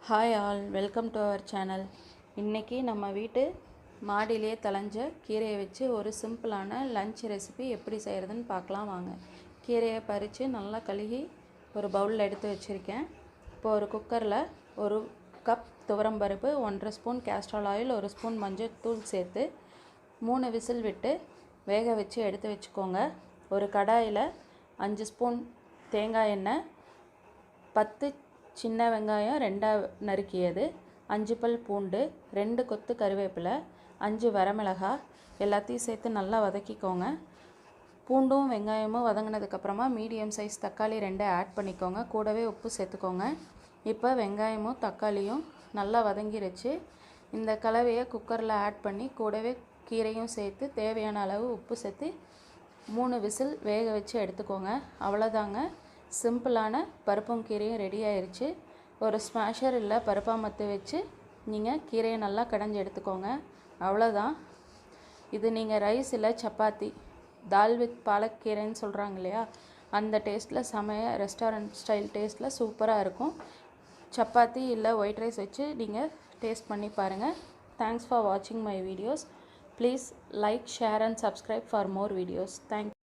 Hi all, welcome to our channel. இன்றைக்கி நம்ம வீட்டு மாடியிலே தளைஞ்ச கீரையை வச்சு ஒரு சிம்பிளான லஞ்ச் ரெசிபி எப்படி செய்கிறதுன்னு பார்க்கலாம் வாங்க. கீரையை பறித்து நல்லா கழுகி ஒரு பவுலில் எடுத்து வச்சுருக்கேன். இப்போ ஒரு குக்கரில் ஒரு கப் துவரம்பருப்பு, 1.5 ஸ்பூன் கேஸ்ட்ரால் ஆயில், 1 ஸ்பூன் மஞ்சள் தூள் சேர்த்து 3 விசில் விட்டு வேக வச்சு எடுத்து வச்சுக்கோங்க. ஒரு கடாயில் 5 ஸ்பூன் தேங்காய் எண்ணெய், 10 சின்ன வெங்காயம் 2 நறுக்கியது, 5 பல் பூண்டு, 2 கொத்து கருவேப்பிலை, 5 வரமிளகாய் எல்லாத்தையும் சேர்த்து நல்லா வதக்கிக்கோங்க. பூண்டும் வெங்காயமும் வதங்கினதுக்கப்புறமா மீடியம் சைஸ் தக்காளி 2 ஆட் பண்ணிக்கோங்க. கூடவே உப்பு சேர்த்துக்கோங்க. இப்போ வெங்காயமும் தக்காளியும் நல்லா வதங்கிருச்சு. இந்த கலவையை குக்கரில் ஆட் பண்ணி கூடவே கீரையும் சேர்த்து தேவையான அளவு உப்பு சேர்த்து 3 விசில் வேக வச்சு எடுத்துக்கோங்க. அவ்வளோதாங்க, சிம்பிளான பருப்பும் கீரையும் ரெடி ஆயிடுச்சு. ஒரு ஸ்மாஷர் இல்லை பருப்பாமத்து வச்சு நீங்கள் கீரையை நல்லா கடைஞ்சி எடுத்துக்கோங்க. அவ்வளோதான். இது நீங்கள் ரைஸ் இல்லை சப்பாத்தி, தால் வித் பாலக்கீரைன்னு சொல்கிறாங்க இல்லையா, அந்த டேஸ்ட்டில் செமையாக ரெஸ்டாரண்ட் ஸ்டைல் டேஸ்ட்டில் சூப்பராக இருக்கும். சப்பாத்தி இல்லை ஒயிட் ரைஸ் வச்சு நீங்கள் டேஸ்ட் பண்ணி பாருங்கள். தேங்க்ஸ் ஃபார் வாட்சிங் my videos. Please like, share and subscribe for more videos. Thank you.